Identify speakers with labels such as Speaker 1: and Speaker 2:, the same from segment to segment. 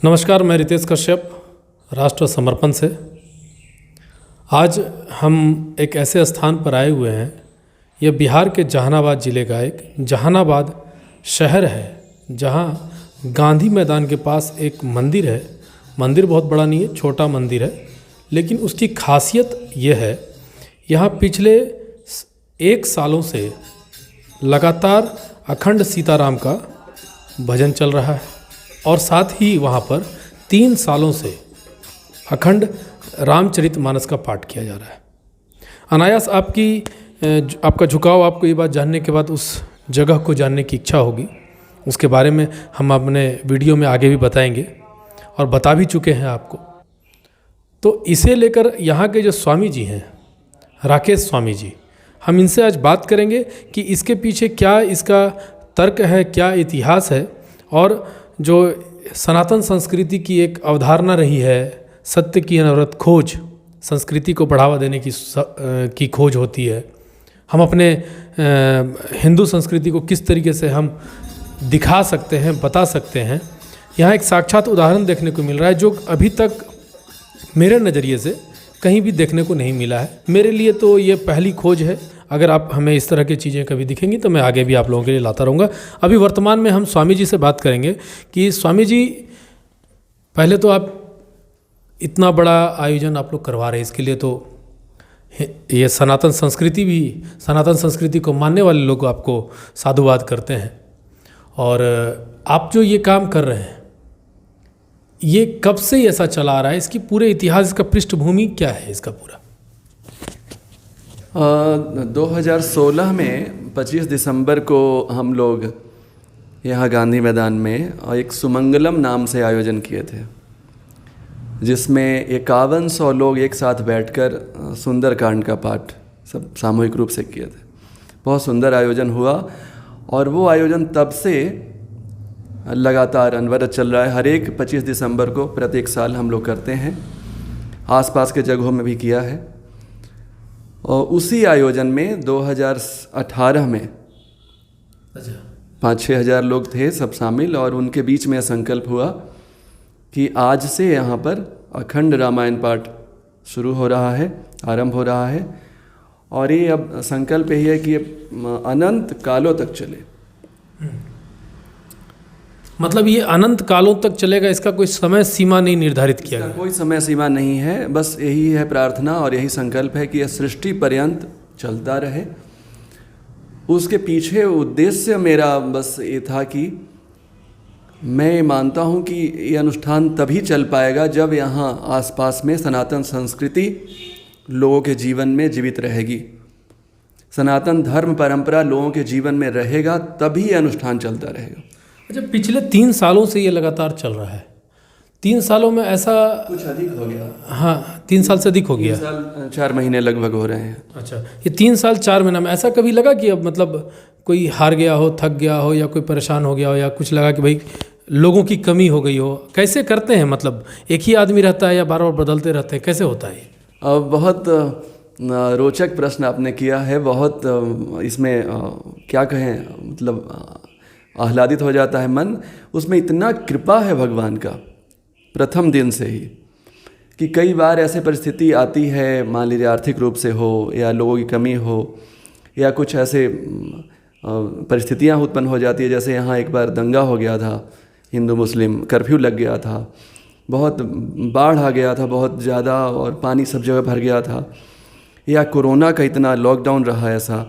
Speaker 1: नमस्कार, मैं रितेश कश्यप राष्ट्र समर्पण से। आज हम एक ऐसे स्थान पर आए हुए हैं। यह बिहार के जहानाबाद ज़िले का एक जहानाबाद शहर है, जहाँ गांधी मैदान के पास एक मंदिर है। मंदिर बहुत बड़ा नहीं है, छोटा मंदिर है, लेकिन उसकी खासियत यह है, यहाँ पिछले 1 सालों से लगातार अखंड सीताराम का भजन चल रहा है और साथ ही वहाँ पर 3 सालों से अखंड रामचरितमानस का पाठ किया जा रहा है। अनायास आपका झुकाव, आपको ये बात जानने के बाद उस जगह को जानने की इच्छा होगी। उसके बारे में हम अपने वीडियो में आगे भी बताएंगे और बता भी चुके हैं आपको। तो इसे लेकर यहाँ के जो स्वामी जी हैं, राकेश स्वामी जी, हम इनसे आज बात करेंगे कि इसके पीछे क्या इसका तर्क है, क्या इतिहास है, और जो सनातन संस्कृति की एक अवधारणा रही है, सत्य की अनवरत खोज, संस्कृति को बढ़ावा देने की खोज होती है। हम अपने हिंदू संस्कृति को किस तरीके से हम दिखा सकते हैं, बता सकते हैं। यहाँ एक साक्षात उदाहरण देखने को मिल रहा है, जो अभी तक मेरे नज़रिए से कहीं भी देखने को नहीं मिला है। मेरे लिए तो ये पहली खोज है। अगर आप हमें इस तरह की चीज़ें कभी दिखेंगी तो मैं आगे भी आप लोगों के लिए लाता रहूँगा। अभी वर्तमान में हम स्वामी जी से बात करेंगे कि स्वामी जी, पहले तो आप इतना बड़ा आयोजन आप लोग करवा रहे हैं, इसके लिए तो ये सनातन संस्कृति को मानने वाले लोग आपको साधुवाद करते हैं। और आप जो ये काम कर रहे हैं, ये कब से ऐसा चला आ रहा है? इसकी पूरे इतिहास, इसका पृष्ठभूमि क्या है इसका पूरा?
Speaker 2: 2016 में 25 दिसंबर को हम लोग यहाँ गांधी मैदान में एक सुमंगलम नाम से आयोजन किए थे, जिसमें 5100 लोग एक साथ बैठकर सुंदरकांड का पाठ सब सामूहिक रूप से किए थे। बहुत सुंदर आयोजन हुआ और वो आयोजन तब से लगातार अनवरत चल रहा है। हर एक 25 दिसंबर को प्रत्येक साल हम लोग करते हैं। आसपास के जगहों में भी किया है। और उसी आयोजन में 2018 में 5-6 हज़ार लोग थे सब शामिल, और उनके बीच में संकल्प हुआ कि आज से यहाँ पर अखंड रामायण पाठ शुरू हो रहा है, आरंभ हो रहा है। और ये अब संकल्प यही है कि ये अनंत कालों तक चले।
Speaker 1: मतलब ये अनंत कालों तक चलेगा, इसका कोई समय सीमा नहीं निर्धारित किया गया?
Speaker 2: कोई समय सीमा नहीं है, बस यही है प्रार्थना और यही संकल्प है कि यह सृष्टि पर्यंत चलता रहे। उसके पीछे उद्देश्य मेरा बस ये था कि मैं मानता हूँ कि ये अनुष्ठान तभी चल पाएगा जब यहाँ आसपास में सनातन संस्कृति लोगों के जीवन में जीवित रहेगी। सनातन धर्म परंपरा लोगों के जीवन में रहेगा, तभी ये अनुष्ठान चलता रहेगा।
Speaker 1: अच्छा, पिछले 3 सालों से ये लगातार चल रहा है। 3 सालों में ऐसा
Speaker 2: कुछ अधिक हो गया।
Speaker 1: हाँ, 3 साल से अधिक हो गया।
Speaker 2: 3 साल 4 महीने लगभग हो रहे हैं।
Speaker 1: अच्छा, ये 3 साल 4 महीना में ऐसा कभी लगा कि अब मतलब कोई हार गया हो, थक गया हो, या कोई परेशान हो गया हो, या कुछ लगा कि भाई लोगों की कमी हो गई हो? कैसे करते हैं? मतलब एक ही आदमी रहता है या बार बार बदलते रहते हैं? कैसे होता है?
Speaker 2: बहुत रोचक प्रश्न आपने किया है। बहुत इसमें क्या कहें, मतलब आह्लादित हो जाता है मन। उसमें इतना कृपा है भगवान का प्रथम दिन से ही, कि कई बार ऐसे परिस्थिति आती है, मान लीजिए आर्थिक रूप से हो, या लोगों की कमी हो, या कुछ ऐसे परिस्थितियां उत्पन्न हो जाती है। जैसे यहाँ एक बार दंगा हो गया था, हिंदू मुस्लिम कर्फ्यू लग गया था, बहुत बाढ़ आ गया था बहुत ज़्यादा, और पानी सब जगह भर गया था, या कोरोना का इतना लॉकडाउन रहा ऐसा।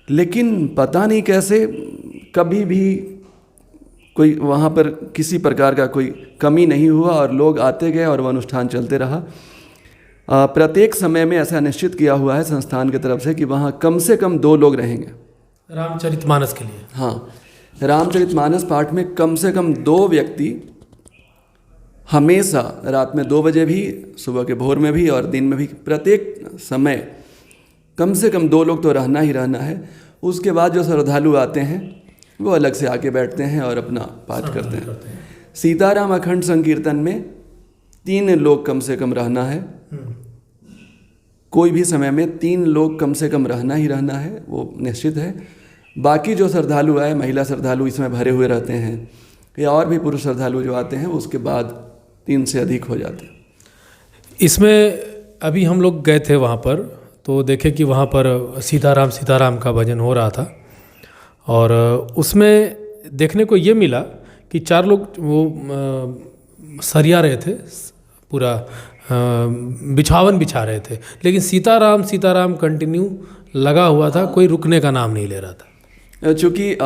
Speaker 2: लेकिन पता नहीं कैसे कभी भी कोई वहाँ पर किसी प्रकार का कोई कमी नहीं हुआ, और लोग आते गए और वह अनुष्ठान चलते रहा। प्रत्येक समय में ऐसा निश्चित किया हुआ है संस्थान की तरफ से कि वहाँ कम से कम 2 लोग रहेंगे
Speaker 1: रामचरितमानस के लिए।
Speaker 2: हाँ, रामचरितमानस पाठ में कम से कम 2 व्यक्ति हमेशा रात में 2 बजे भी, सुबह के भोर में भी और दिन में भी, प्रत्येक समय कम से कम 2 लोग तो रहना ही रहना है। उसके बाद जो श्रद्धालु आते हैं वो अलग से आके बैठते हैं और अपना पाठ करते हैं। सीताराम अखंड संकीर्तन में 3 लोग कम से कम रहना है। कोई भी समय में 3 लोग कम से कम रहना ही रहना है, वो निश्चित है। बाकी जो श्रद्धालु आए, महिला श्रद्धालु इसमें भरे हुए रहते हैं, या और भी पुरुष श्रद्धालु जो आते हैं उसके बाद 3 से अधिक हो जाते हैं।
Speaker 1: इसमें अभी हम लोग गए थे वहाँ पर, तो देखे कि वहाँ पर सीताराम सीताराम का भजन हो रहा था, और उसमें देखने को ये मिला कि 4 लोग वो सरिया रहे थे, पूरा बिछावन बिछा रहे थे, लेकिन सीताराम सीताराम कंटिन्यू लगा हुआ था, कोई रुकने का नाम नहीं ले रहा था।
Speaker 2: चूँकि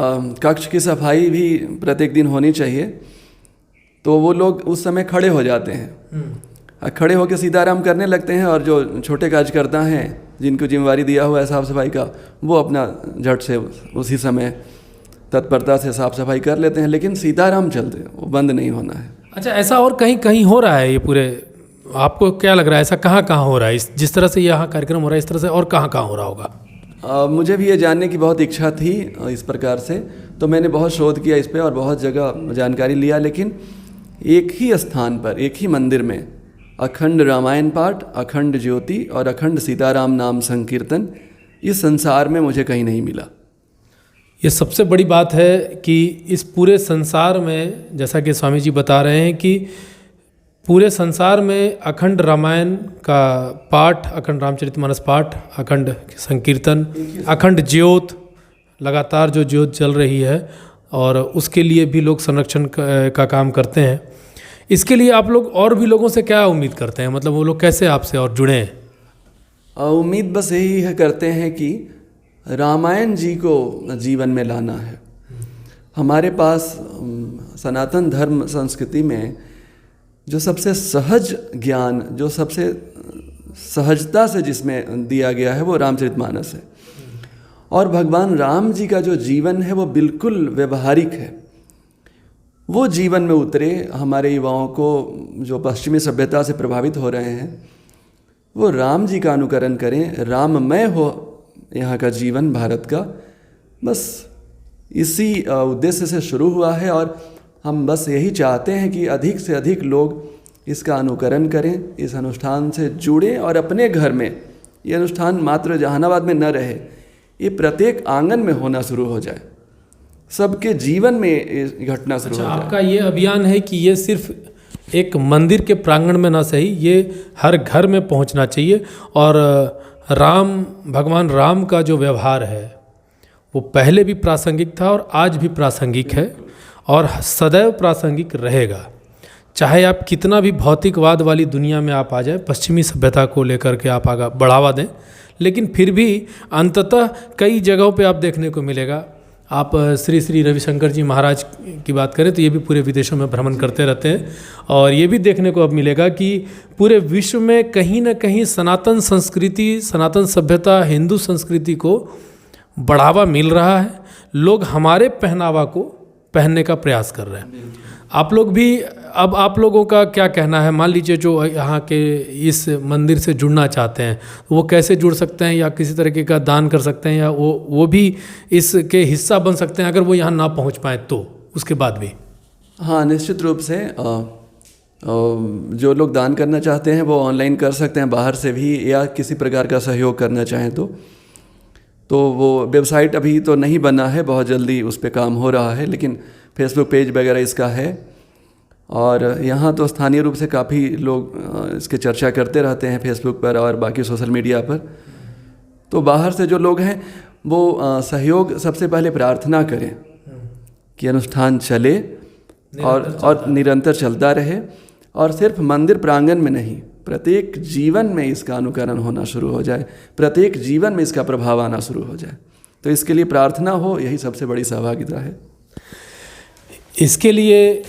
Speaker 2: कक्ष की सफाई भी प्रत्येक दिन होनी चाहिए, तो वो लोग उस समय खड़े हो जाते हैं, खड़े होकर सीताराम करने लगते हैं, और जो छोटे कार्यकर्ता हैं जिनको जिम्मेवारी दिया हुआ है साफ़ सफाई का, वो अपना झट से उसी समय तत्परता से साफ़ सफाई कर लेते हैं, लेकिन सीताराम चलते हैं, वो बंद नहीं होना है।
Speaker 1: अच्छा, ऐसा और कहीं कहीं हो रहा है ये पूरे, आपको क्या लग रहा है ऐसा कहाँ कहाँ हो रहा है? जिस तरह से यहाँ कार्यक्रम हो रहा है इस तरह से और कहाँ कहाँ हो रहा होगा?
Speaker 2: मुझे भी ये जानने की बहुत इच्छा थी इस प्रकार से, तो मैंने बहुत शोध किया इस पर और बहुत जगह जानकारी लिया, लेकिन एक ही स्थान पर, एक ही मंदिर में अखंड रामायण पाठ, अखंड ज्योति और अखंड सीताराम नाम संकीर्तन इस संसार में मुझे कहीं नहीं मिला।
Speaker 1: ये सबसे बड़ी बात है कि इस पूरे संसार में, जैसा कि स्वामी जी बता रहे हैं कि पूरे संसार में अखंड रामायण का पाठ, अखंड रामचरितमानस पाठ, अखंड संकीर्तन, अखंड ज्योत, लगातार जो ज्योत जल रही है, और उसके लिए भी लोग संरक्षण का काम करते हैं। इसके लिए आप लोग और भी लोगों से क्या उम्मीद करते हैं? मतलब वो लोग कैसे आपसे और जुड़े हैं?
Speaker 2: उम्मीद बस यही है करते हैं कि रामायण जी को जीवन में लाना है। हमारे पास सनातन धर्म संस्कृति में जो सबसे सहज ज्ञान, जो सबसे सहजता से जिसमें दिया गया है, वो रामचरितमानस है, और भगवान राम जी का जो जीवन है वो बिल्कुल व्यवहारिक है। वो जीवन में उतरे, हमारे युवाओं को जो पश्चिमी सभ्यता से प्रभावित हो रहे हैं, वो राम जी का अनुकरण करें, राममय हो यहाँ का जीवन भारत का। बस इसी उद्देश्य से शुरू हुआ है, और हम बस यही चाहते हैं कि अधिक से अधिक लोग इसका अनुकरण करें, इस अनुष्ठान से जुड़ें, और अपने घर में ये अनुष्ठान मात्र जहानाबाद में न रहे, ये प्रत्येक आंगन में होना शुरू हो जाए, सबके जीवन में घटना शुरू हो जाए।
Speaker 1: आपका ये अभियान है कि ये सिर्फ एक मंदिर के प्रांगण में ना सही, ये हर घर में पहुंचना चाहिए, और भगवान राम का जो व्यवहार है वो पहले भी प्रासंगिक था और आज भी प्रासंगिक है, और सदैव प्रासंगिक रहेगा। चाहे आप कितना भी भौतिकवाद वाली दुनिया में आप आ जाए, पश्चिमी सभ्यता को लेकर के आप आगे बढ़ावा दें, लेकिन फिर भी अंततः कई जगहों पे आप देखने को मिलेगा। आप श्री श्री रविशंकर जी महाराज की बात करें तो ये भी पूरे विदेशों में भ्रमण करते रहते हैं, और ये भी देखने को अब मिलेगा कि पूरे विश्व में कहीं ना कहीं सनातन संस्कृति, सनातन सभ्यता, हिंदू संस्कृति को बढ़ावा मिल रहा है। लोग हमारे पहनावा को पहनने का प्रयास कर रहे हैं। आप लोग भी, अब आप लोगों का क्या कहना है? मान लीजिए जो यहाँ के इस मंदिर से जुड़ना चाहते हैं, वो कैसे जुड़ सकते हैं, या किसी तरीके का दान कर सकते हैं, या वो भी इसके हिस्सा बन सकते हैं अगर वो यहाँ ना पहुँच पाए तो उसके बाद भी?
Speaker 2: हाँ, निश्चित रूप से जो लोग दान करना चाहते हैं वो ऑनलाइन कर सकते हैं, बाहर से भी, या किसी प्रकार का सहयोग करना चाहें तो वो वेबसाइट अभी तो नहीं बना है, बहुत जल्दी उस पर काम हो रहा है, लेकिन फेसबुक पेज वगैरह इसका है, और यहाँ तो स्थानीय रूप से काफ़ी लोग इसके चर्चा करते रहते हैं फेसबुक पर और बाकी सोशल मीडिया पर। तो बाहर से जो लोग हैं वो सहयोग, सबसे पहले प्रार्थना करें कि अनुष्ठान चले और निरंतर चलता रहे, और सिर्फ मंदिर प्रांगण में नहीं, प्रत्येक जीवन में इसका अनुकरण होना शुरू हो जाए, प्रत्येक जीवन में इसका प्रभाव आना शुरू हो जाए। तो इसके लिए प्रार्थना हो, यही सबसे बड़ी सहभागिता है।
Speaker 1: इसके लिए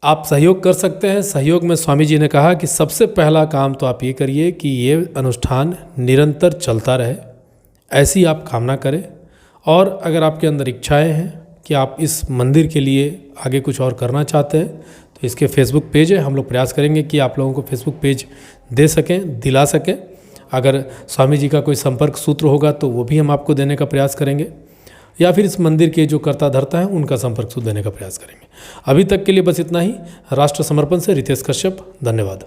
Speaker 1: आप सहयोग कर सकते हैं। सहयोग में स्वामी जी ने कहा कि सबसे पहला काम तो आप ये करिए कि ये अनुष्ठान निरंतर चलता रहे, ऐसी आप कामना करें। और अगर आपके अंदर इच्छाएं हैं कि आप इस मंदिर के लिए आगे कुछ और करना चाहते हैं तो इसके फेसबुक पेज है, हम लोग प्रयास करेंगे कि आप लोगों को फेसबुक पेज दे सकें, दिला सकें। अगर स्वामी जी का कोई संपर्क सूत्र होगा तो वो भी हम आपको देने का प्रयास करेंगे, या फिर इस मंदिर के जो कर्ता धर्ता हैं उनका संपर्क सूत्र देने का प्रयास करेंगे। अभी तक के लिए बस इतना ही। राष्ट्र समर्पण से रितेश कश्यप, धन्यवाद।